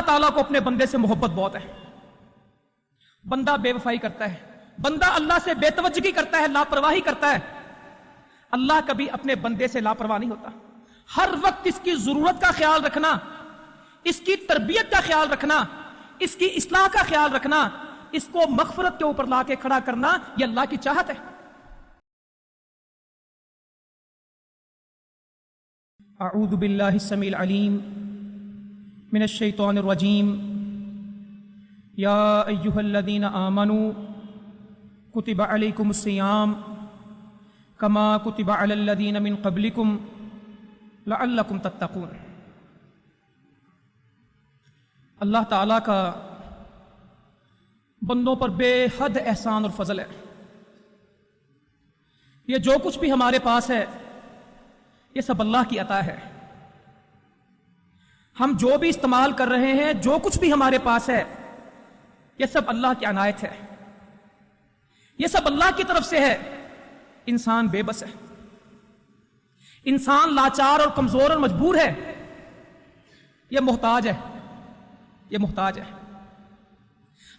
اللہ تعالیٰ کو اپنے بندے سے محبت بہت ہے. بندہ بے وفائی کرتا ہے, بندہ اللہ سے بے توجہی کرتا ہے, لاپرواہی کرتا ہے. اللہ کبھی اپنے بندے سے لاپرواہ نہیں ہوتا. ہر وقت اس کی ضرورت کا خیال رکھنا, اس کی تربیت کا خیال رکھنا, اس کی اصلاح کا خیال رکھنا, اس کو مغفرت کے اوپر لا کے کھڑا کرنا, یہ اللہ کی چاہت ہے. اعوذ باللہ السمیع العلیم من الشیطان الرجیم. یا ایہا الذین آمنوا کتب علیکم الصیام کما کتب علی الذین من قبلکم لعلکم تتقون. اللہ تعالیٰ کا بندوں پر بے حد احسان اور فضل ہے. یہ جو کچھ بھی ہمارے پاس ہے یہ سب اللہ کی عطا ہے. ہم جو بھی استعمال کر رہے ہیں, جو کچھ بھی ہمارے پاس ہے, یہ سب اللہ کی عنایت ہے, یہ سب اللہ کی طرف سے ہے. انسان بے بس ہے, انسان لاچار اور کمزور اور مجبور ہے, یہ محتاج ہے, یہ محتاج ہے.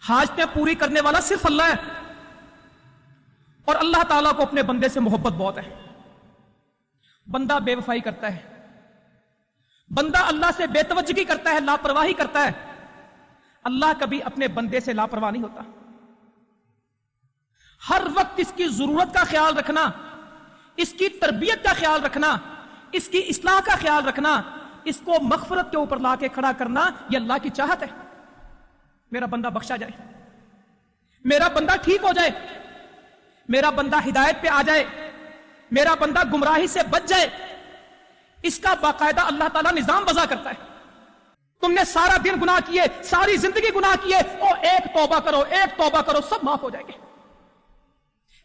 حاجتیں پوری کرنے والا صرف اللہ ہے, اور اللہ تعالیٰ کو اپنے بندے سے محبت بہت ہے. بندہ بے وفائی کرتا ہے, بندہ اللہ سے بے توجہی کرتا ہے, لاپرواہی کرتا ہے. اللہ کبھی اپنے بندے سے لاپرواہ نہیں ہوتا. ہر وقت اس کی ضرورت کا خیال رکھنا, اس کی تربیت کا خیال رکھنا, اس کی اصلاح کا خیال رکھنا, اس کو مغفرت کے اوپر لا کے کھڑا کرنا, یہ اللہ کی چاہت ہے. میرا بندہ بخشا جائے, میرا بندہ ٹھیک ہو جائے, میرا بندہ ہدایت پہ آ جائے, میرا بندہ گمراہی سے بچ جائے. اس کا باقاعدہ اللہ تعالیٰ نظام وضع کرتا ہے. تم نے سارا دن گناہ کیے, ساری زندگی گناہ کیے, اور ایک توبہ کرو, ایک توبہ کرو, سب معاف ہو جائے گے.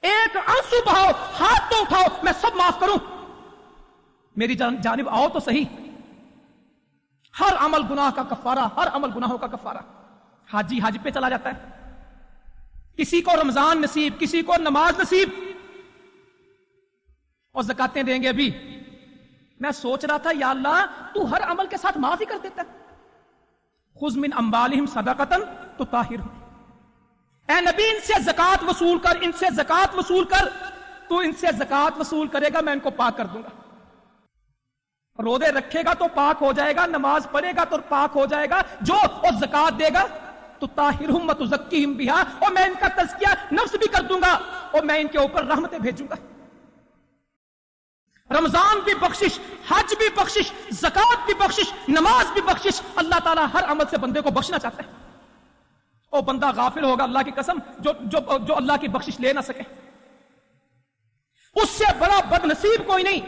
ایک آنسو بہاؤ, ہاتھ تو اٹھاؤ, میں سب معاف کروں. میری جانب آؤ تو صحیح. ہر عمل گناہ کا کفارہ, ہر عمل گناہوں کا کفارہ. حاجی حج پہ چلا جاتا ہے, کسی کو رمضان نصیب, کسی کو نماز نصیب, اور زکاتیں دیں گے. ابھی میں سوچ رہا تھا یا اللہ تو ہر عمل کے ساتھ معاف ہی کر دیتا ہے. خذ من اموالہم صدقۃ تطہرہم, اے نبی ان سے زکات وصول کر, ان سے زکات وصول کر. تو ان سے زکات وصول کرے گا, میں ان کو پاک کر دوں گا. روزے رکھے گا تو پاک ہو جائے گا, نماز پڑھے گا تو پاک ہو جائے گا. جو اور زکات دے گا تو طاہرہم وتزکیہم بہا, اور میں ان کا تزکیہ نفس بھی کر دوں گا, اور میں ان کے اوپر رحمتیں بھیجوں گا. رمضان بھی بخشش, حج بھی بخشش, زکات بھی بخشش, نماز بھی بخشش. اللہ تعالیٰ ہر عمل سے بندے کو بخشنا چاہتا ہے. اور بندہ غافل ہوگا اللہ کی قسم جو اللہ کی بخشش لے نہ سکے. اس سے بڑا بد نصیب کوئی نہیں.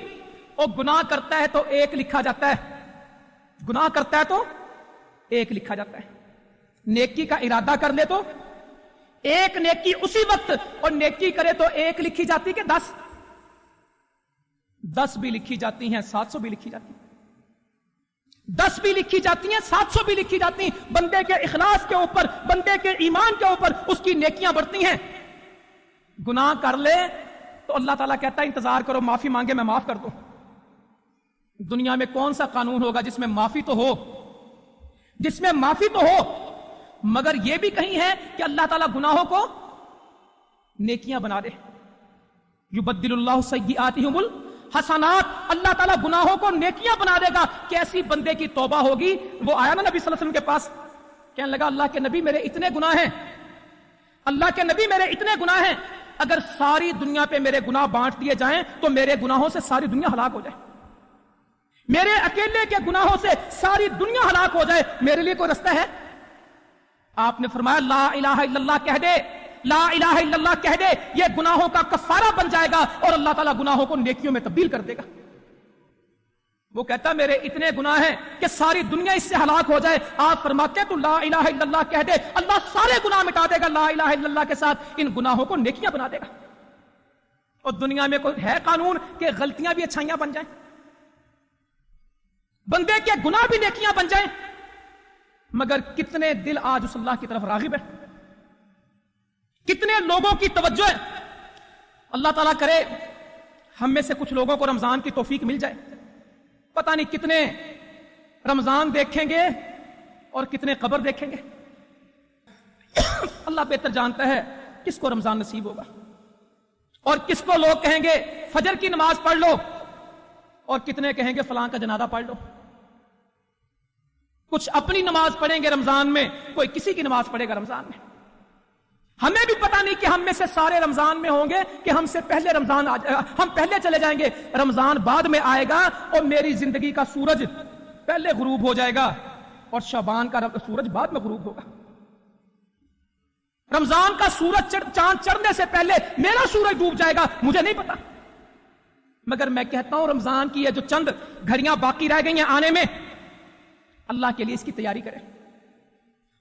اور گناہ کرتا ہے تو ایک لکھا جاتا ہے, گناہ کرتا ہے تو ایک لکھا جاتا ہے. نیکی کا ارادہ کر لے تو ایک نیکی اسی وقت, اور نیکی کرے تو ایک لکھی جاتی کہ 10 بھی لکھی جاتی ہیں, 700 بھی لکھی جاتی ہیں. 10 بھی لکھی جاتی ہیں, 700 بھی لکھی جاتی ہیں. بندے کے اخلاص کے اوپر, بندے کے ایمان کے اوپر اس کی نیکیاں بڑھتی ہیں. گناہ کر لے تو اللہ تعالیٰ کہتا ہے انتظار کرو, معافی مانگے میں معاف کر دوں. دنیا میں کون سا قانون ہوگا جس میں معافی تو ہو, جس میں معافی تو ہو, مگر یہ بھی کہیں ہے کہ اللہ تعالیٰ گناہوں کو نیکیاں بنا دے. یبدل اللہ سیئاتہم الحسنات, اللہ تعالیٰ گناہوں کو نیکیاں بنا دے گا. کیسی بندے کی توبہ ہوگی. وہ آیا نا نبی صلی اللہ علیہ وسلم کے پاس, کہنے لگا اللہ کے نبی میرے اتنے گناہ ہیں, اللہ کے نبی میرے اتنے گناہ ہیں, اگر ساری دنیا پہ میرے گناہ بانٹ دیے جائیں تو میرے گناہوں سے ساری دنیا ہلاک ہو جائے. میرے اکیلے کے گناہوں سے ساری دنیا ہلاک ہو جائے, میرے لیے کوئی رستہ ہے؟ آپ نے فرمایا لا الہ الا اللہ کہہ دے, لا الہ الا اللہ کہہ دے, یہ گناہوں کا کفارہ بن جائے گا, اور اللہ تعالیٰ گناہوں کو نیکیوں میں تبدیل کر دے گا. وہ کہتا میرے اتنے گناہ ہیں کہ ساری دنیا اس سے ہلاک ہو جائے. آپ فرماتے تو لا الہ الا اللہ کہہ دے, اللہ سارے گناہ مٹا دے گا. لا الہ الا اللہ کے ساتھ ان گناہوں کو نیکیاں بنا دے گا. اور دنیا میں کوئی ہے قانون کہ غلطیاں بھی اچھائیاں بن جائیں, بندے کے گناہ بھی نیکیاں بن جائیں؟ مگر کتنے دل آج اس اللہ کی طرف راغب ہے, کتنے لوگوں کی توجہ ہے. اللہ تعالیٰ کرے ہم میں سے کچھ لوگوں کو رمضان کی توفیق مل جائے. پتہ نہیں کتنے رمضان دیکھیں گے اور کتنے قبر دیکھیں گے. اللہ بہتر جانتا ہے کس کو رمضان نصیب ہوگا اور کس کو لوگ کہیں گے فجر کی نماز پڑھ لو اور کتنے کہیں گے فلاں کا جنازہ پڑھ لو. کچھ اپنی نماز پڑھیں گے رمضان میں, کوئی کسی کی نماز پڑھے گا رمضان میں. ہمیں بھی پتہ نہیں کہ ہم میں سے سارے رمضان میں ہوں گے کہ ہم سے پہلے رمضان آ جائے گا, ہم پہلے چلے جائیں گے, رمضان بعد میں آئے گا اور میری زندگی کا سورج پہلے غروب ہو جائے گا اور شعبان کا سورج بعد میں غروب ہوگا. رمضان کا سورج چاند چڑھنے سے پہلے میرا سورج ڈوب جائے گا, مجھے نہیں پتا. مگر میں کہتا ہوں رمضان کی یہ جو چند گھڑیاں باقی رہ گئی ہیں آنے میں, اللہ کے لیے اس کی تیاری کریں.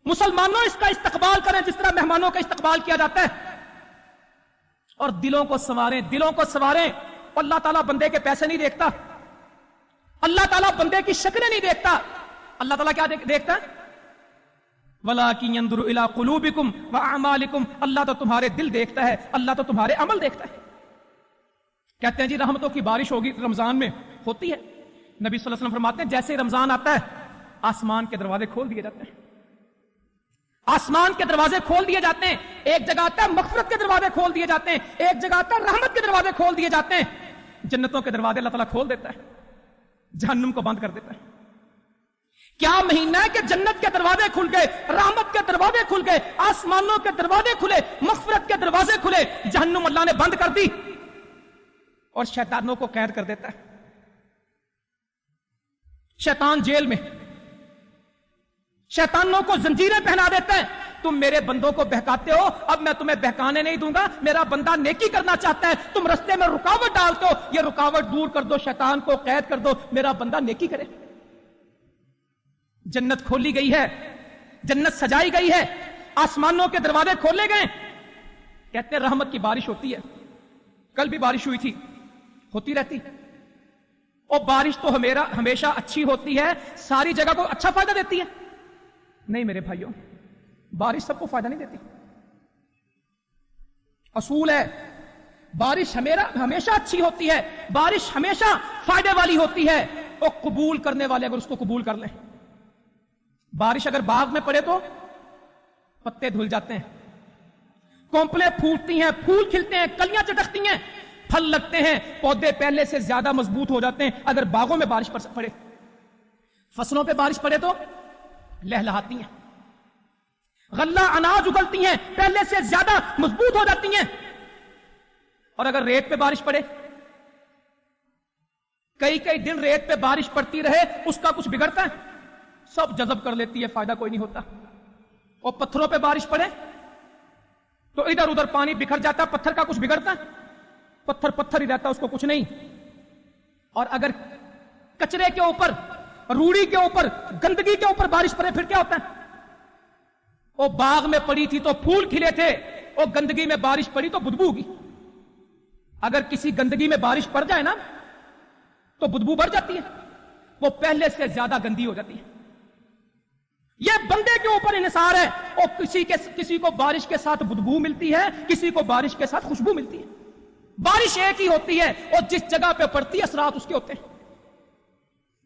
مسلمانوں اس کا استقبال کریں جس طرح مہمانوں کا استقبال کیا جاتا ہے, اور دلوں کو سنواریں, دلوں کو سنواریں. اللہ تعالیٰ بندے کے پیسے نہیں دیکھتا, اللہ تعالیٰ بندے کی شکلیں نہیں دیکھتا. اللہ تعالیٰ کیا دیکھتا ہے؟ وَلَٰكِن يَنظُرُ إِلَىٰ قُلُوبِكُمْ وَأَعْمَالِكُمْ. اللہ تو تمہارے دل دیکھتا ہے, اللہ تو تمہارے عمل دیکھتا ہے. کہتے ہیں جی رحمتوں کی بارش ہوگی رمضان میں, ہوتی ہے. نبی صلی اللہ علیہ وسلم فرماتے ہیں جیسے ہی رمضان آتا ہے آسمان کے دروازے کھول دیے جاتے ہیں, آسمان کے دروازے کھول دیے جاتے ہیں. ایک جگہ آتا ہے مغفرت کے دروازے کھول دیے جاتے ہیں, ایک جگہ آتا ہے رحمت کے دروازے کھول دیے جاتے ہیں. جنتوں کے دروازے اللہ تعالیٰ کھول دیتا ہے, جہنم کو بند کر دیتا ہے. کیا مہینہ ہے کہ جنت کے دروازے کھل گئے, رحمت کے دروازے کھل گئے, آسمانوں کے دروازے کھلے, مغفرت کے دروازے کھلے, جہنم اللہ نے بند کر دی اور شیطانوں کو قید کر دیتا ہے. شیطان جیل میں, شیطانوں کو زنجیریں پہنا دیتا ہے. تم میرے بندوں کو بہکاتے ہو, اب میں تمہیں بہکانے نہیں دوں گا. میرا بندہ نیکی کرنا چاہتا ہے, تم رستے میں رکاوٹ ڈالتے ہو, یہ رکاوٹ دور کر دو, شیطان کو قید کر دو, میرا بندہ نیکی کرے. جنت کھولی گئی ہے, جنت سجائی گئی ہے, آسمانوں کے دروازے کھولے گئے. کہتے ہیں رحمت کی بارش ہوتی ہے. کل بھی بارش ہوئی تھی, ہوتی رہتی. اور بارش تو ہمیشہ اچھی ہوتی ہے, ساری جگہ کو اچھا فائدہ دیتی ہے. نہیں میرے بھائیوں, بارش سب کو فائدہ نہیں دیتی. اصول ہے بارش ہمیشہ اچھی ہوتی ہے, بارش ہمیشہ فائدے والی ہوتی ہے. اور قبول کرنے والے اگر اس کو قبول کر لیں. بارش اگر باغ میں پڑے تو پتے دھل جاتے ہیں, کونپلیں پھوٹتی ہیں, پھول کھلتے ہیں, کلیاں چٹکتی ہیں, پھل لگتے ہیں, پودے پہلے سے زیادہ مضبوط ہو جاتے ہیں اگر باغوں میں بارش پڑے. فصلوں پہ بارش پڑے تو لہلہاتی ہیں, غلہ اناج اگلتی ہیں, پہلے سے زیادہ مضبوط ہو جاتی ہیں. اور اگر ریت پہ بارش پڑے, کئی دن ریت پہ بارش پڑتی رہے, اس کا کچھ بگڑتا ہے؟ سب جذب کر لیتی ہے, فائدہ کوئی نہیں ہوتا. اور پتھروں پہ بارش پڑے تو ادھر ادھر پانی بکھر جاتا ہے, پتھر کا کچھ بگڑتا ہے؟ پتھر ہی رہتا ہے, اس کو کچھ نہیں. اور اگر کچرے کے اوپر, روڑی کے اوپر, گندگی کے اوپر بارش پڑے پھر کیا ہوتا ہے؟ وہ باغ میں پڑی تھی تو پھول کھلے تھے, اور گندگی میں بارش پڑی تو بدبو ہوگی. اگر کسی گندگی میں بارش پڑ جائے نا تو بدبو بڑھ جاتی ہے, وہ پہلے سے زیادہ گندی ہو جاتی ہے. یہ بندے کے اوپر انحصار ہے. اور کسی کو بارش کے ساتھ بدبو ملتی ہے, کسی کو بارش کے ساتھ خوشبو ملتی ہے. بارش ایک ہی ہوتی ہے, اور جس جگہ پہ پڑتی ہے اثرات اس کے ہوتے ہیں.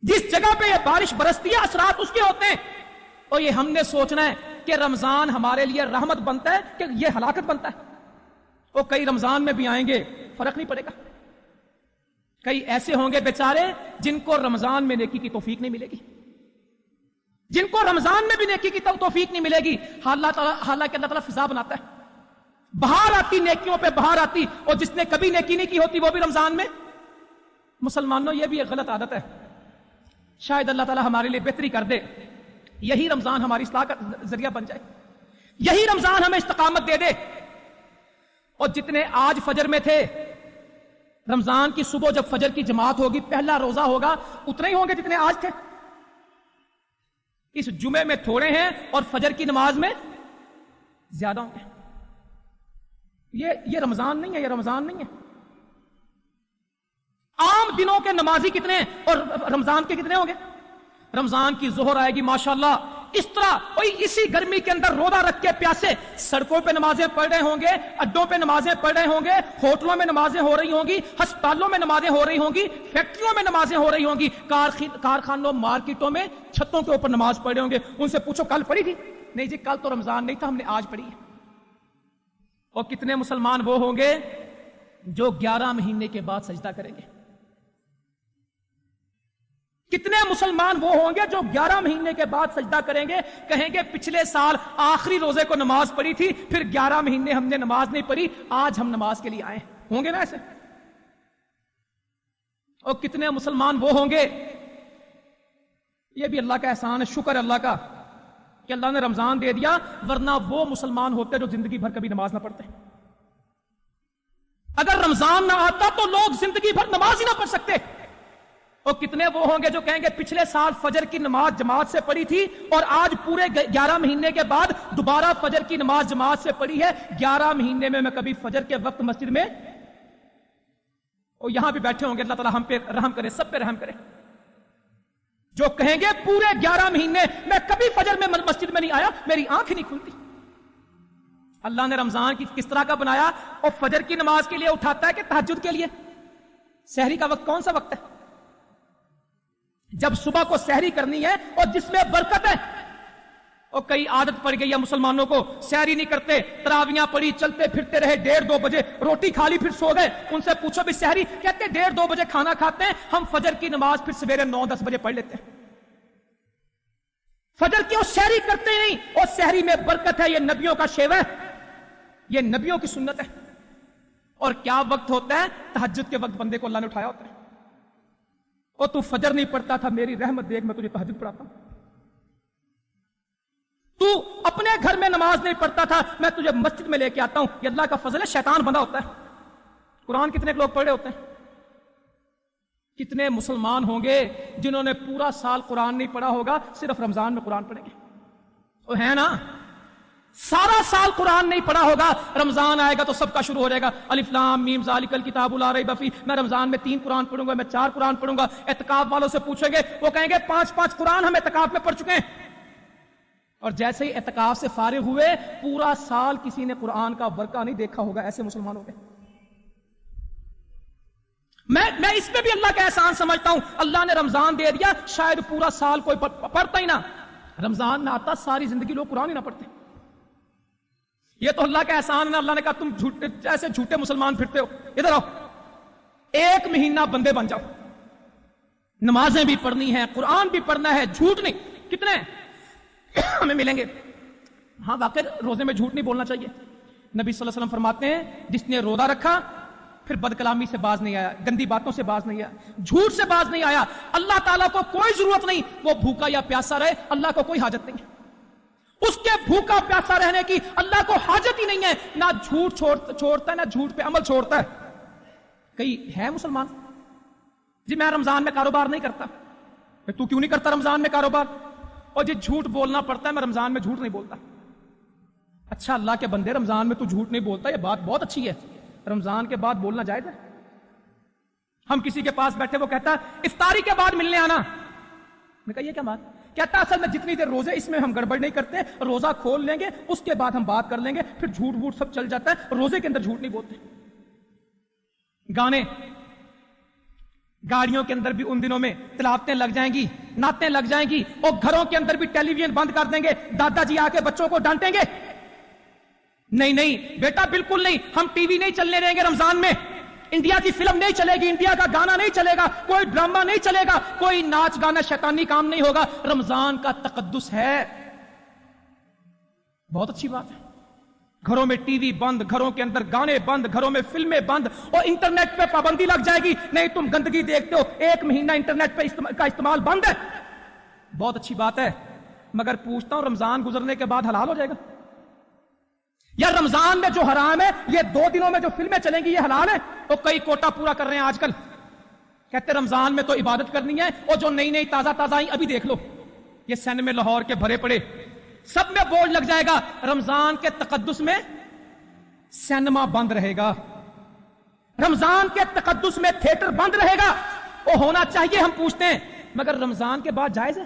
جس جگہ پہ یہ بارش برستی ہے اثرات اس کے ہوتے ہیں. اور یہ ہم نے سوچنا ہے کہ رمضان ہمارے لیے رحمت بنتا ہے کہ یہ ہلاکت بنتا ہے. اور کئی رمضان میں بھی آئیں گے, فرق نہیں پڑے گا. کئی ایسے ہوں گے بیچارے جن کو رمضان میں نیکی کی توفیق نہیں ملے گی, جن کو رمضان میں بھی نیکی کی توفیق نہیں ملے گی. حالانکہ اللہ تعالیٰ فضا بناتا ہے, بہار آتی, نیکیوں پہ بہار آتی. اور جس نے کبھی نیکی نہیں کی ہوتی وہ بھی رمضان میں. مسلمانوں یہ بھی ایک غلط عادت ہے, شاید اللہ تعالیٰ ہمارے لیے بہتری کر دے, یہی رمضان ہماری اصلاح کا ذریعہ بن جائے, یہی رمضان ہمیں استقامت دے دے. اور جتنے آج فجر میں تھے, رمضان کی صبح جب فجر کی جماعت ہوگی, پہلا روزہ ہوگا, اتنے ہی ہوں گے جتنے آج تھے. اس جمعے میں تھوڑے ہیں اور فجر کی نماز میں زیادہ ہوں گے. یہ رمضان نہیں ہے, یہ رمضان نہیں ہے. عام دنوں کے نمازی کتنے ہیں اور رمضان کے کتنے ہوں گے؟ رمضان کی ظہر آئے گی ماشاءاللہ اس طرح کوئی اسی گرمی کے اندر روزہ رکھ کے پیاسے سڑکوں پہ نمازیں پڑھ رہے ہوں گے، اڈوں پہ نمازیں پڑھ رہے ہوں گے، ہوٹلوں میں نمازیں ہو رہی ہوں گی، ہسپتالوں میں نمازیں ہو رہی ہوں گی، فیکٹریوں میں نمازیں ہو رہی ہوں گی، کارخانوں مارکیٹوں میں چھتوں کے اوپر نماز پڑھ رہے ہوں گے. ان سے پوچھو کل پڑھی تھی؟ نہیں جی کل تو رمضان نہیں تھا، ہم نے آج پڑھی ہے. اور کتنے مسلمان وہ ہوں گے جو 11 مہینے کے بعد سجدہ کریں گے؟ کتنے مسلمان وہ ہوں گے جو 11 مہینے کے بعد سجدہ کریں گے، کہیں گے پچھلے سال آخری روزے کو نماز پڑھی تھی، پھر 11 مہینے ہم نے نماز نہیں پڑھی، آج ہم نماز کے لیے آئے. ہوں گے نا ایسے؟ اور کتنے مسلمان وہ ہوں گے، یہ بھی اللہ کا احسان ہے، شکر اللہ کا کہ اللہ نے رمضان دے دیا، ورنہ وہ مسلمان ہوتے جو زندگی بھر کبھی نماز نہ پڑھتے. اگر رمضان نہ آتا تو لوگ زندگی بھر نماز ہی نہ پڑھ سکتے. اور کتنے وہ ہوں گے جو کہیں گے پچھلے سال فجر کی نماز جماعت سے پڑھی تھی اور آج پورے 11 مہینے کے بعد دوبارہ فجر کی نماز جماعت سے پڑھی ہے، 11 مہینے میں کبھی فجر کے وقت مسجد میں. اور یہاں بھی بیٹھے ہوں گے، اللہ تعالیٰ ہم پہ رحم کرے، سب پہ رحم کرے، جو کہیں گے پورے 11 مہینے میں کبھی فجر میں مسجد میں نہیں آیا، میری آنکھ ہی نہیں کھلتی. اللہ نے رمضان کی کس طرح کا بنایا، اور فجر کی نماز کے لیے اٹھاتا ہے کہ تہجد کے لیے. سحری کا وقت کون سا وقت ہے؟ جب صبح کو سحری کرنی ہے اور جس میں برکت ہے. اور کئی عادت پڑ گئی ہے مسلمانوں کو، سحری نہیں کرتے، تراویاں پڑھی، چلتے پھرتے رہے، 1:30-2 بجے روٹی کھا لی پھر سو گئے. ان سے پوچھو بھی سحری؟ کہتے 1:30-2 بجے کھانا کھاتے ہیں ہم، فجر کی نماز پھر سویرے 9-10 بجے پڑھ لیتے ہیں. فجر کی اور سحری کرتے نہیں، اور سحری میں برکت ہے، یہ نبیوں کا شیوہ ہے، یہ نبیوں کی سنت ہے. اور کیا وقت ہوتا ہے؟ تہجد کے وقت بندے کو اللہ نے اٹھایا ہوتا ہے. اور تو فجر نہیں پڑھتا تھا، میری رحمت دیکھ میں تجھے تہجد پڑھاتا ہوں. تو اپنے گھر میں نماز نہیں پڑھتا تھا، میں تجھے مسجد میں لے کے آتا ہوں. یہ اللہ کا فضل ہے، شیطان بندہ ہوتا ہے. قرآن کتنے لوگ پڑھے ہوتے ہیں؟ کتنے مسلمان ہوں گے جنہوں نے پورا سال قرآن نہیں پڑھا ہوگا، صرف رمضان میں قرآن پڑھیں گے؟ تو ہے نا، سارا سال قرآن نہیں پڑھا ہوگا، رمضان آئے گا تو سب کا شروع ہو جائے گا، الف لام میم ذالک الکتاب لا ریب فیہ. میں رمضان میں 3 قرآن پڑھوں گا، میں 4 قرآن پڑھوں گا. اعتکاف والوں سے پوچھیں گے، وہ کہیں گے 5 قرآن ہم اعتکاف میں پڑھ چکے ہیں. اور جیسے ہی اعتکاف سے فارغ ہوئے پورا سال کسی نے قرآن کا ورقہ نہیں دیکھا ہوگا. ایسے مسلمان ہو گئے. میں اس میں بھی اللہ کا احسان سمجھتا ہوں، اللہ نے رمضان دے دیا، شاید پورا سال کوئی پڑھتا ہی نہ، رمضان میں آتا ساری زندگی لوگ قرآن ہی نہ پڑھتے. یہ تو اللہ کا احسان ہے. اللہ نے کہا تم ایسے جھوٹے مسلمان پھرتے ہو، ادھر آؤ، 1 مہینہ بندے بن جاؤ، نمازیں بھی پڑھنی ہے، قرآن بھی پڑھنا ہے، جھوٹ نہیں. کتنے ہمیں ملیں گے؟ ہاں واقعی روزے میں جھوٹ نہیں بولنا چاہیے. نبی صلی اللہ علیہ وسلم فرماتے ہیں جس نے روزہ رکھا پھر بد کلامی سے باز نہیں آیا، گندی باتوں سے باز نہیں آیا، جھوٹ سے باز نہیں آیا، اللہ تعالیٰ کو کوئی ضرورت نہیں وہ بھوکا یا پیاسا رہے، اللہ کو کوئی حاجت نہیں ہے اس کے بھوکا پیاسا رہنے کی، اللہ کو حاجت ہی نہیں ہے. نہ جھوٹ چھوڑتا ہے، نہ جھوٹ پہ عمل چھوڑتا ہے. کئی ہے مسلمان جی میں رمضان میں کاروبار نہیں کرتا. تو کیوں نہیں کرتا رمضان میں کاروبار؟ اور جی جھوٹ بولنا پڑتا ہے، میں رمضان میں جھوٹ نہیں بولتا. اچھا اللہ کے بندے، رمضان میں تو جھوٹ نہیں بولتا، یہ بات بہت اچھی ہے، رمضان کے بعد بولنا جائز ہے. ہم کسی کے پاس بیٹھے، وہ کہتا افطاری کے بعد ملنے آنا. میں کہا یہ کیا بات؟ کہتا اصل میں جتنی دیر روزے اس میں ہم گڑبڑ نہیں کرتے، روزہ کھول لیں گے اس کے بعد ہم بات کر لیں گے، پھر جھوٹ ووٹ سب چل جاتا ہے، روزے کے اندر جھوٹ نہیں بولتے. گانے گاڑیوں کے اندر بھی ان دنوں میں تلاوتیں لگ جائیں گی، نعتیں لگ جائیں گی، اور گھروں کے اندر بھی ٹیلی ویژن بند کر دیں گے، دادا جی آ کے بچوں کو ڈانٹیں گے. نہیں بیٹا بالکل نہیں، ہم ٹی وی نہیں چلنے دیں گے رمضان میں، انڈیا کی فلم نہیں چلے گی، انڈیا کا گانا نہیں چلے گا، کوئی ڈرامہ نہیں چلے گا، کوئی ناچ گانا شیطانی کام نہیں ہوگا. رمضان کا تقدس ہے. بہت اچھی بات ہے. گھروں میں ٹی وی بند، گھروں کے اندر گانے بند، گھروں میں فلمیں بند، اور انٹرنیٹ پہ پابندی لگ جائے گی، نہیں تم گندگی دیکھتے ہو، 1 مہینہ انٹرنیٹ پہ کا استعمال بند ہے. بہت اچھی بات ہے، مگر پوچھتا ہوں رمضان گزرنے کے بعد حلال ہو جائے گا؟ یا رمضان میں جو حرام ہے یہ 2 دنوں میں جو فلمیں چلیں گی یہ حلال ہے؟ تو کئی کوٹا پورا کر رہے ہیں آج کل، کہتے رمضان میں تو عبادت کرنی ہے، اور جو نئی تازہ آئی ابھی دیکھ لو، یہ سن میں لاہور کے بھرے پڑے، سب میں بورڈ لگ جائے گا رمضان کے تقدس میں سینما بند رہے گا، رمضان کے تقدس میں تھیٹر بند رہے گا. وہ ہونا چاہیے، ہم پوچھتے ہیں، مگر رمضان کے بعد جائز ہے؟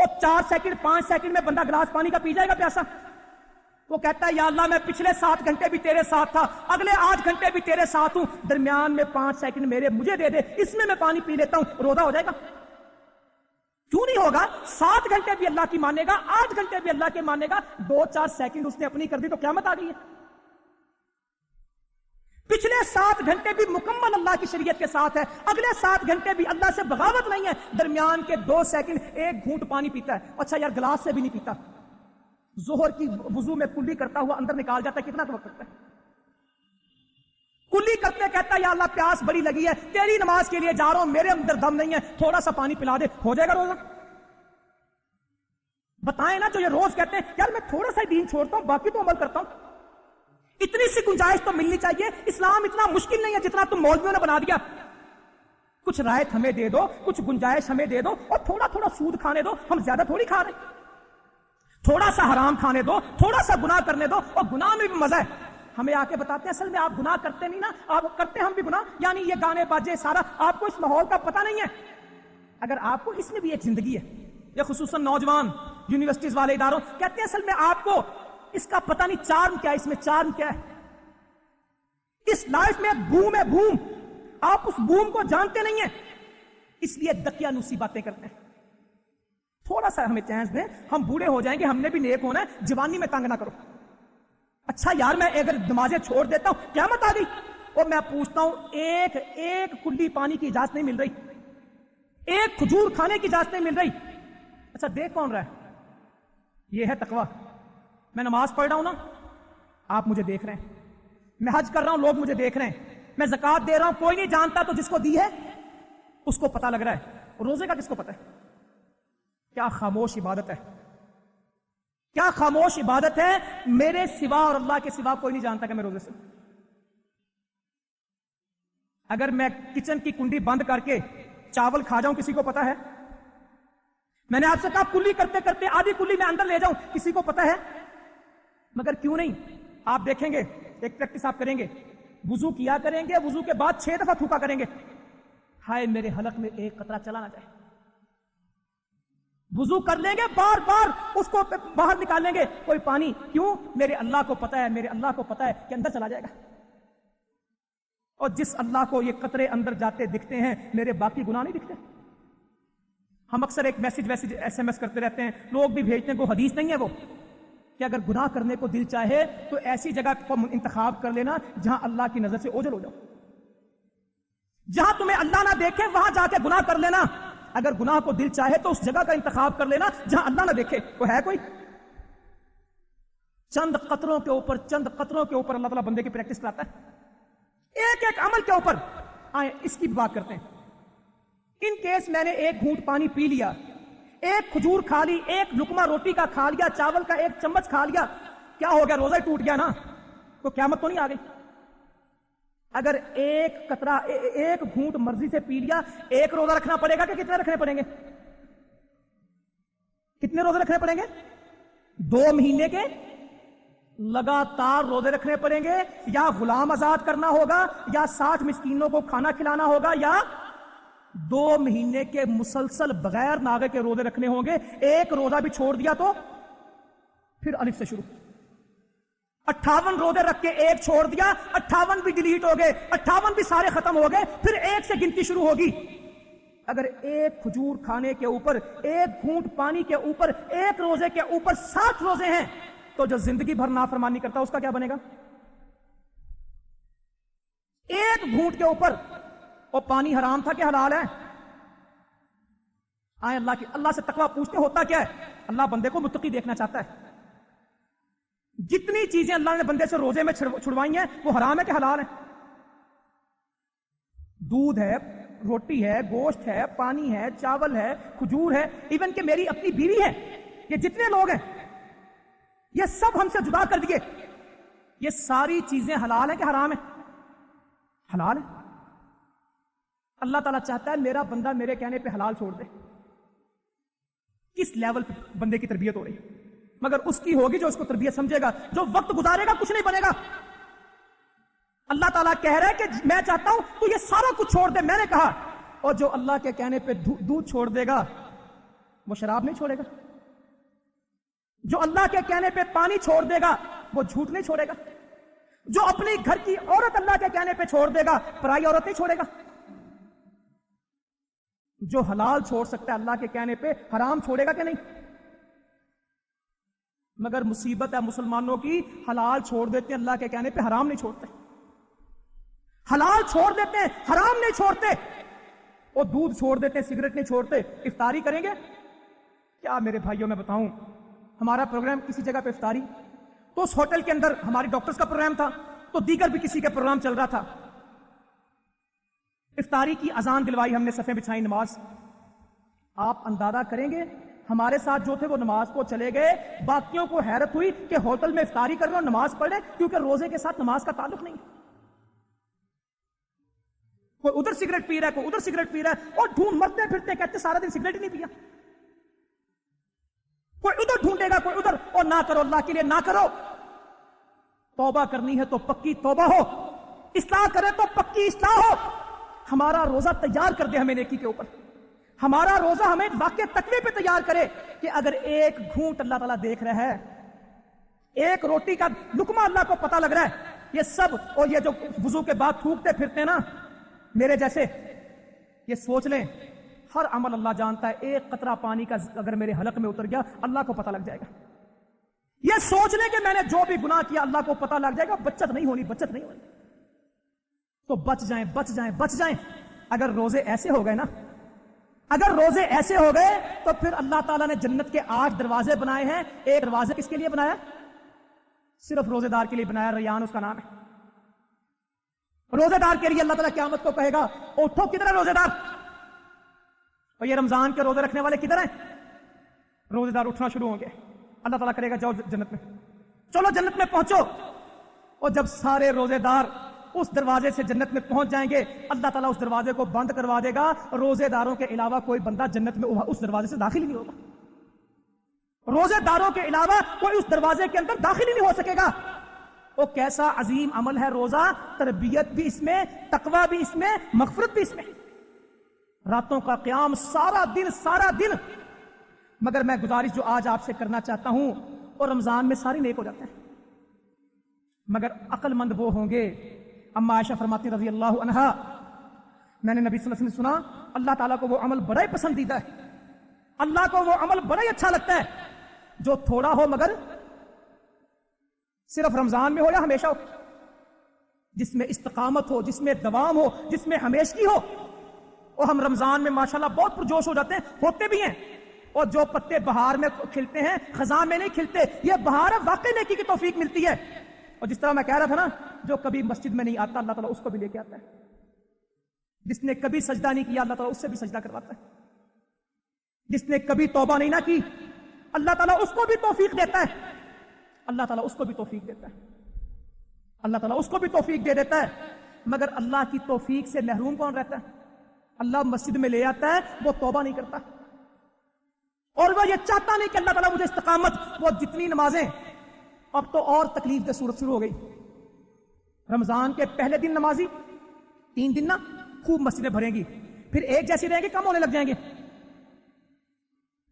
اور 4 سیکنڈ 5 سیکنڈ میں بندہ گلاس پانی کا پی جائے گا پیاسا؟ وہ کہتا ہے یا اللہ میں پچھلے 7 گھنٹے بھی تیرے ساتھ تھا، اگلے 8 گھنٹے بھی تیرے ساتھ ہوں، درمیان میں 5 سیکنڈ میرے مجھے دے دے، اس میں پانی پی لیتا ہوں، روزہ ہو جائے گا؟ کیوں نہیں ہوگا؟ 7 گھنٹے بھی اللہ کی مانے گا، 8 گھنٹے بھی اللہ کے مانے گا، 2-4 سیکنڈ اس نے اپنی کر دی تو قیامت آ گئی ہے۔ پچھلے 7 گھنٹے بھی مکمل اللہ کی شریعت کے ساتھ ہے، اگلے 7 گھنٹے بھی اللہ سے بغاوت نہیں ہے، درمیان کے 2 سیکنڈ 1 گھونٹ پانی پیتا ہے، اچھا یار گلاس سے بھی نہیں پیتا، ظہر کی وضو میں کلی کرتا ہوا اندر نکال جاتا ہے، کتنا وقت لگتا ہے؟ کلی کرتے کہتا ہے یا اللہ پیاس بڑی لگی ہے، تیری نماز کے لیے جا رہا ہوں، میرے اندر دم نہیں ہے، تھوڑا سا پانی پلا دے، ہو جائے گا روزہ؟ بتائیں نا جو یہ روز کہتے ہیں یار میں تھوڑا سا دین چھوڑتا ہوں باقی تو عمل کرتا ہوں، اتنی سی گنجائش تو ملنی چاہیے۔ اسلام اتنا مشکل نہیں ہے جتنا تم مولویوں نے بنا دیا، کچھ رائت ہمیں دے دو، کچھ گنجائش ہمیں دے دو، اور تھوڑا تھوڑا سود کھانے دو، ہم زیادہ تھوڑی کھا رہے، تھوڑا سا حرام کھانے دو، تھوڑا سا گناہ کرنے دو، اور گناہ میں بھی مزہ ہے۔ ہمیں آ کے بتاتے ہیں اصل میں آپ گناہ کرتے نہیں نا، آپ کرتے ہم بھی گناہ، یعنی یہ گانے باجے سارا آپ کو اس ماحول کا پتہ نہیں ہے۔ اگر آپ کو اس میں بھی ایک زندگی ہے، یہ خصوصاً نوجوان یونیورسٹیز والے اداروں کہتے ہیں اصل میں آپ کو اس کا پتہ نہیں، چارم کیا ہے اس میں، چارم کیا ہے، اس لائف میں بوم ہے، بوم، آپ اس بوم کو جانتے نہیں ہیں، اس لیے دقیانوسی باتیں کرتے ہیں۔ تھوڑا سا ہمیں چانس دیں، ہم بوڑھے ہو جائیں گے، ہم نے بھی نیک ہونا ہے، جوانی میں تنگ نہ کرو۔ اچھا یار میں اگر نمازیں چھوڑ دیتا ہوں قیامت آ گئی، اور میں پوچھتا ہوں ایک کلی پانی کی اجازت نہیں مل رہی، ایک کھجور کھانے کی اجازت نہیں مل رہی، اچھا دیکھ کون رہا ہے؟ یہ ہے تقویٰ۔ میں نماز پڑھ رہا ہوں نا، آپ مجھے دیکھ رہے ہیں، میں حج کر رہا ہوں، لوگ مجھے دیکھ رہے ہیں، میں زکوٰۃ دے رہا ہوں، کوئی نہیں جانتا تو جس کو دی ہے اس کو پتہ لگ رہا ہے، روزے کا کس کو پتہ ہے؟ کیا خاموش عبادت ہے، کیا خاموش عبادت ہے، میرے سوا اور اللہ کے سوا کوئی نہیں جانتا کہ میں روزے سے۔ اگر میں کچن کی کنڈی بند کر کے چاول کھا جاؤں کسی کو پتا ہے؟ میں نے آپ سے کہا کلی کرتے کرتے آدھی کلی میں اندر لے جاؤں کسی کو پتا ہے؟ مگر کیوں نہیں؟ آپ دیکھیں گے ایک پریکٹس آپ کریں گے، وضو کیا کریں گے، وضو کے بعد 6 دفعہ تھوکا کریں گے، ہائے میرے حلق میں ایک قطرہ چلا نہ جائے۔ وضو کر لیں گے، بار بار اس کو باہر نکال لیں گے کوئی پانی، کیوں؟ میرے اللہ کو پتا ہے، میرے اللہ کو پتا ہے کہ اندر چلا جائے گا، اور جس اللہ کو یہ قطرے اندر جاتے دکھتے ہیں میرے باقی گناہ نہیں دکھتے۔ ہم اکثر ایک میسج SMS کرتے رہتے ہیں، لوگ بھی بھیجتے ہیں، کوئی حدیث نہیں ہے وہ کہ اگر گناہ کرنے کو دل چاہے تو ایسی جگہ کو انتخاب کر لینا جہاں اللہ کی نظر سے اوجھل ہو جاؤ، جہاں تمہیں اللہ نہ دیکھے وہاں جا کے گناہ کر لینا۔ اگر گناہ کو دل چاہے تو اس جگہ کا انتخاب کر لینا جہاں اللہ نہ دیکھے۔ وہ ہے کوئی؟ چند قطروں کے اوپر اللہ تعالیٰ بندے کی پریکٹس کراتا ہے، ایک ایک عمل کے اوپر۔ آئیں اس کی بات کرتے ہیں۔ ان کیس میں نے 1 گھونٹ پانی پی لیا، 1 کھجور کھا لی، 1 لقمہ روٹی کا کھا لیا، چاول کا 1 چمچ کھا لیا، کیا ہو گیا؟ روزہ ٹوٹ گیا نا، تو قیامت تو نہیں آ گئی؟ اگر 1 قطرہ 1 گھونٹ مرضی سے پی لیا، 1 روزہ رکھنا پڑے گا کہ کتنے رکھنے پڑیں گے؟ کتنے روزے رکھنے پڑیں گے؟ 2 مہینے کے لگاتار روزے رکھنے پڑیں گے، یا غلام آزاد کرنا ہوگا، یا 60 مسکینوں کو کھانا کھلانا ہوگا، یا 2 مہینے کے مسلسل بغیر ناغے کے روزے رکھنے ہوں گے۔ 1 روزہ بھی چھوڑ دیا تو پھر الف سے شروع۔ 58 روزے رکھ کے 1 چھوڑ دیا، 58 بھی ڈیلیٹ ہو گئے، 58 بھی سارے ختم ہو گئے، پھر 1 سے گنتی شروع ہوگی۔ اگر 1 کھجور کھانے کے اوپر، 1 گھونٹ پانی کے اوپر، 1 روزے کے اوپر 60 روزے ہیں، تو جو زندگی بھر نافرمانی کرتا اس کا کیا بنے گا؟ 1 گھونٹ کے اوپر۔ اور پانی حرام تھا کہ حلال ہے؟ آئے اللہ سے تقویٰ پوچھتے ہوتا کیا ہے؟ اللہ بندے کو متقی دیکھنا چاہتا ہے۔ جتنی چیزیں اللہ نے بندے سے روزے میں چھڑوائی ہیں وہ حرام ہے کہ حلال ہے؟ دودھ ہے، روٹی ہے، گوشت ہے، پانی ہے، چاول ہے، کھجور ہے، ایون کہ میری اپنی بیوی ہے، یہ جتنے لوگ ہیں یہ سب ہم سے جدا کر دیے، یہ ساری چیزیں حلال ہیں کہ حرام ہیں؟ حلال ہے۔ اللہ تعالیٰ چاہتا ہے میرا بندہ میرے کہنے پہ حلال چھوڑ دے۔ کس لیول پہ بندے کی تربیت ہو رہی ہے؟ مگر اس کی ہوگی جو اس کو تربیت سمجھے گا، جو وقت گزارے گا کچھ نہیں بنے گا۔ اللہ تعالیٰ کہہ رہا ہے کہ میں چاہتا ہوں تو یہ سارا کچھ چھوڑ دے، میں نے کہا، اور جو اللہ کے کہنے پہ دودھ چھوڑ دے گا وہ شراب نہیں چھوڑے گا. جو اللہ کے کہنے پہ پانی چھوڑ دے گا وہ جھوٹ نہیں چھوڑے گا. جو اپنی گھر کی عورت اللہ کے کہنے پہ چھوڑ دے گا پرائی عورت نہیں چھوڑے گا. جو حلال چھوڑ سکتا ہے اللہ کے کہنے پہ حرام چھوڑے گا کہ نہیں؟ مگر مصیبت ہے مسلمانوں کی، حلال چھوڑ دیتے ہیں اللہ کے کہنے پہ، حرام نہیں چھوڑتے. حلال چھوڑ دیتے ہیں حرام نہیں چھوڑتے. وہ دودھ چھوڑ دیتے ہیں سگریٹ نہیں چھوڑتے. افطاری کریں گے کیا میرے بھائیوں؟ میں بتاؤں، ہمارا پروگرام کسی جگہ پہ افطاری، تو اس ہوٹل کے اندر ہماری ڈاکٹرز کا پروگرام تھا، تو دیگر بھی کسی کا پروگرام چل رہا تھا. افطاری کی اذان دلوائی ہم نے، صفیں بچھائی، نماز. آپ اندازہ کریں گے ہمارے ساتھ جو تھے وہ نماز کو چلے گئے. باقیوں کو حیرت ہوئی کہ ہوٹل میں افطاری کر رہے ہو نماز پڑھ رہے، کیونکہ روزے کے ساتھ نماز کا تعلق نہیں. کوئی ادھر سگریٹ پی رہا ہے، کوئی ادھر سگریٹ پی رہا ہے، اور ڈھونڈ مرتے پھرتے کہتے سارا دن سگریٹ ہی نہیں پیا. کوئی ادھر ڈھونڈے گا کوئی ادھر. اور نہ کرو، اللہ کے لیے نہ کرو. توبہ کرنی ہے تو پکی توبہ ہو، اصلاح کرے تو پکی اصلاح ہو. ہمارا روزہ تیار کر دے ہمیں نیکی کے اوپر. ہمارا روزہ ہمیں واقع تقوی پہ تیار کرے کہ اگر ایک گھونٹ اللہ تعالیٰ دیکھ رہا ہے، ایک روٹی کا لقمہ اللہ کو پتہ لگ رہا ہے، یہ سب، اور یہ جو وضو کے بعد تھوکتے پھرتے نا میرے جیسے، یہ سوچ لیں ہر عمل اللہ جانتا ہے. ایک قطرہ پانی کا اگر میرے حلق میں اتر گیا اللہ کو پتہ لگ جائے گا. یہ سوچ لیں کہ میں نے جو بھی گناہ کیا اللہ کو پتہ لگ جائے گا. بچت نہیں ہونی، بچت نہیں ہونی. تو بچ جائیں بچ جائیں بچ جائیں. اگر روزے ایسے ہو گئے نا، اگر روزے ایسے ہو گئے تو پھر اللہ تعالیٰ نے جنت کے 8 دروازے بنائے ہیں. ایک دروازے کس کے لیے بنایا؟ صرف روزے دار کے لیے بنایا. ریان اس کا نام ہے. روزے دار کے لیے اللہ تعالیٰ قیامت کو کہے گا اٹھو، کدھر ہے روزے دار؟ اور یہ رمضان کے روزے رکھنے والے کدھر ہیں؟ روزے دار اٹھنا شروع ہوں گے. اللہ تعالیٰ کرے گا جاؤ جنت میں، چلو جنت میں پہنچو. اور جب سارے روزے دار اس دروازے سے جنت میں پہنچ جائیں گے اللہ تعالیٰ اس دروازے کو بند کروا دے گا. روزے داروں کے علاوہ کوئی بندہ جنت میں اس دروازے سے داخل ہی نہیں ہوگا. روزے داروں کے علاوہ کوئی اس دروازے کے اندر داخل ہی نہیں ہو سکے گا. وہ کیسا عظیم عمل ہے روزہ. تربیت بھی اس میں، تقویٰ بھی اس میں، مغفرت بھی اس میں. راتوں کا قیام سارا دن. مگر میں گزارش جو آج آپ سے کرنا چاہتا ہوں، اور رمضان میں سارے نیک ہو جاتے ہیں، مگر عقل مند وہ ہوں گے. اما عائشہ فرماتی رضی اللہ عنہا، میں نے نبی صلی اللہ علیہ وسلم سنا اللہ تعالیٰ کو وہ عمل بڑا ہی پسندیدہ ہے، اللہ کو وہ عمل بڑا ہی اچھا لگتا ہے جو تھوڑا ہو مگر صرف رمضان میں ہو یا ہمیشہ ہو، جس میں استقامت ہو، جس میں دوام ہو، جس میں ہمیشگی ہو. اور ہم رمضان میں ماشاءاللہ بہت پرجوش ہو جاتے ہیں، ہوتے بھی ہیں. اور جو پتے بہار میں کھلتے ہیں خزاں میں نہیں کھلتے. یہ بہار ہے، واقعی نیکی کی توفیق ملتی ہے. اور جس طرح میں کہہ رہا تھا نا، جو کبھی مسجد میں نہیں آتا اللہ تعالیٰ اس کو بھی لے کے آتا ہے. جس نے کبھی سجدہ نہیں کیا اللہ تعالیٰ اس سے بھی سجدہ کرواتا ہے. جس نے کبھی توبہ نہیں نہ کی اللہ تعالیٰ اس کو بھی توفیق دیتا ہے. اللہ تعالیٰ اس کو بھی توفیق دیتا ہے. اللہ تعالیٰ اس کو بھی توفیق دے دیتا ہے. مگر اللہ کی توفیق سے محروم کون رہتا ہے؟ اللہ مسجد میں لے آتا ہے، وہ توبہ نہیں کرتا، اور وہ یہ چاہتا نہیں کہ اللہ تعالیٰ مجھے استقامت. وہ جتنی نمازیں، اب تو اور تکلیف دہ صورت شروع ہو گئی. رمضان کے پہلے دن نمازی 3 دن نا خوب مسجدیں بھریں گی، پھر ایک جیسی رہیں گی، کم ہونے لگ جائیں گے.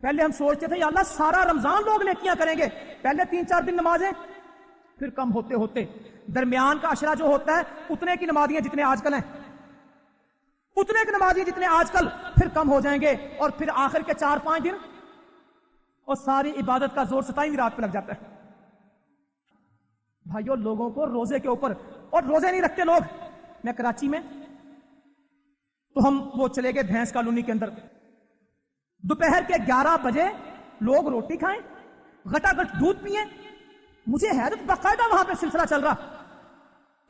پہلے ہم سوچتے تھے یا اللہ سارا رمضان لوگ نیکیاں کریں گے، پہلے 3-4 دن نمازیں، پھر کم ہوتے ہوتے درمیان کا عشرہ جو ہوتا ہے اتنے کی نمازیاں جتنے آج کل ہیں، اتنے کی نمازیاں جتنے آج کل، پھر کم ہو جائیں گے. اور پھر آخر کے 4-5 دن اور ساری عبادت کا زور 27ویں رات پہ لگ جاتا ہے. بھائیو لوگوں کو روزے کے اوپر، اور روزے نہیں رکھتے لوگ. میں کراچی میں تو ہم وہ چلے گئے بھینس کالونی کے اندر، دوپہر کے 11 بجے لوگ روٹی کھائیں، گھٹا گھٹ دودھ پئیں. مجھے حیرت، باقاعدہ وہاں پہ سلسلہ چل رہا.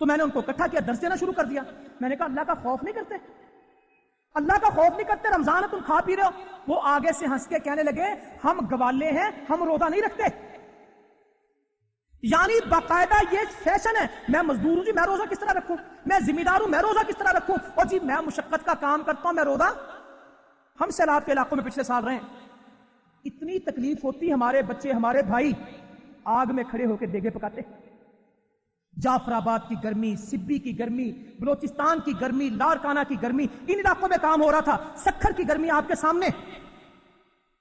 تو میں نے ان کو اکٹھا کیا، درس دینا شروع کر دیا. میں نے کہا اللہ کا خوف نہیں کرتے؟ اللہ کا خوف نہیں کرتے؟ رمضان ہے تم کھا پی رہے ہو. وہ آگے سے ہنس کے کہنے لگے ہم گوالے ہیں، ہم روزہ نہیں رکھتے. یعنی باقاعدہ یہ فیشن ہے. میں مزدور ہوں جی، میں روزہ کس طرح رکھوں؟ میں ذمہ دار ہوں، میں روزہ کس طرح رکھوں؟ اور جی میں مشقت کا کام کرتا ہوں، میں روزہ. ہم سیلاب کے علاقوں میں پچھلے سال رہے ہیں، اتنی تکلیف ہوتی، ہمارے بچے ہمارے بھائی آگ میں کھڑے ہو کے دیگے پکاتے. جعفر آباد کی گرمی، سبی کی گرمی، بلوچستان کی گرمی، لارکانہ کی گرمی، ان علاقوں میں کام ہو رہا تھا. سکھر کی گرمی آپ کے سامنے.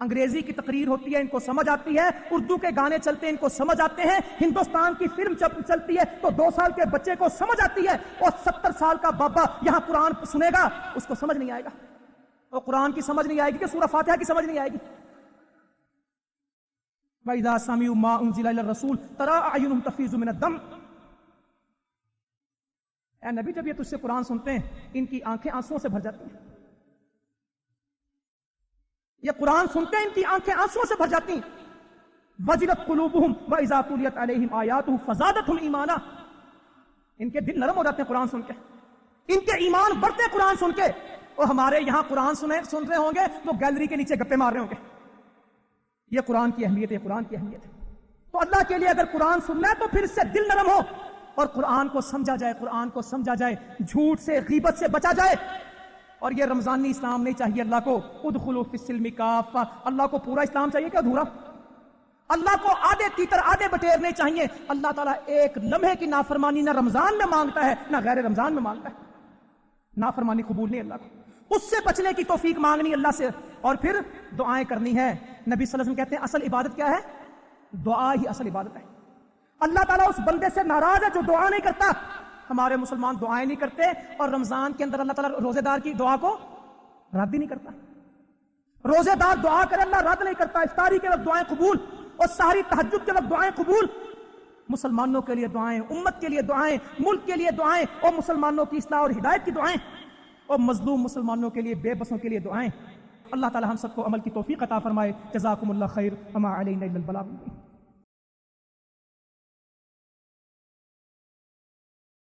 انگریزی کی تقریر ہوتی ہے ان کو سمجھ آتی ہے، اردو کے گانے چلتے ہیں ان کو سمجھ آتے ہیں، ہندوستان کی فلم چلتی ہے تو 2 سال کے بچے کو سمجھ آتی ہے، اور 70 سال کا بابا یہاں قرآن سنے گا اس کو سمجھ نہیں آئے گا، اور قرآن کی سمجھ نہیں آئے گی کہ سورہ فاتحہ کی سمجھ نہیں آئے گی۔ وَإِذَا سَمِعُوا مَا أُنزِلَ إِلَى الرَّسُولِ تَرَىٰ أَعْيُنُهُمْ تَفِيضُ مِنَ الدَّمْعِ، اے نبی جب یہ تجھ سے قرآن سنتے ہیں ان کی آنکھیں آنسوؤں سے بھر جاتی ہیں، یہ قرآن سنتے ہیں ان کی آنکھیں آنسوؤں سے بھر جاتی ہیں۔ وَجِلَتْ قُلُوبُهُمْ وَإِذَا تُلِيَتْ عَلَيْهِمْ آيَاتُهُ فَزَادَتْهُمْ إِيمَانًا، ان کے دل نرم ہو جاتے ہیں قرآن سن کے، ان کے ایمان بڑھتے قرآن سن کے۔ اور ہمارے یہاں قرآن سن رہے ہوں گے وہ گیلری کے نیچے گپے مار رہے ہوں گے۔ یہ قرآن کی اہمیت ہے، قرآن کی اہمیت ہے۔ تو اللہ کے لیے اگر قرآن سننا ہے تو پھر اس سے دل نرم ہو اور قرآن کو سمجھا جائے، قرآن کو سمجھا جائے، جھوٹ سے غیبت سے بچا جائے۔ اور یہ رمضانی اسلام نہیں چاہیے اللہ کو، ادخلوا فی السلم کافہ، اللہ کو پورا اسلام چاہیے کہ ادھورا؟ اللہ کو آدھے تیتر آدھے بٹیر نہیں چاہیے۔ اللہ تعالیٰ ایک لمحے کی نافرمانی نہ رمضان میں مانگتا ہے نہ غیر رمضان میں مانگتا ہے، نافرمانی قبول نہیں اللہ کو، اس سے بچنے کی توفیق مانگنی اللہ سے، اور پھر دعائیں کرنی ہے۔ نبی صلی اللہ علیہ وسلم کہتے ہیں اصل عبادت کیا ہے؟ دعا ہی اصل عبادت ہے۔ اللہ تعالیٰ اس بندے سے ناراض ہے جو دعا نہیں کرتا۔ ہمارے مسلمان دعائیں نہیں کرتے، اور رمضان کے اندر اللہ تعالیٰ روزے دار کی دعا کو رد ہی نہیں کرتا۔ روزے دار دعا کرے اللہ رد نہیں کرتا، افطاری کے وقت دعائیں قبول، اور ساری تہجد کے وقت دعائیں قبول۔ مسلمانوں کے لیے دعائیں، امت کے لیے دعائیں، ملک کے لیے دعائیں، اور مسلمانوں کی اصلاح اور ہدایت کی دعائیں، اور مظلوم مسلمانوں کے لیے، بے بسوں کے لیے دعائیں۔ اللہ تعالیٰ ہم سب کو عمل کی توفیق عطا فرمائے۔ جزاکم اللہ خیر، وما علینا الا البلاغ۔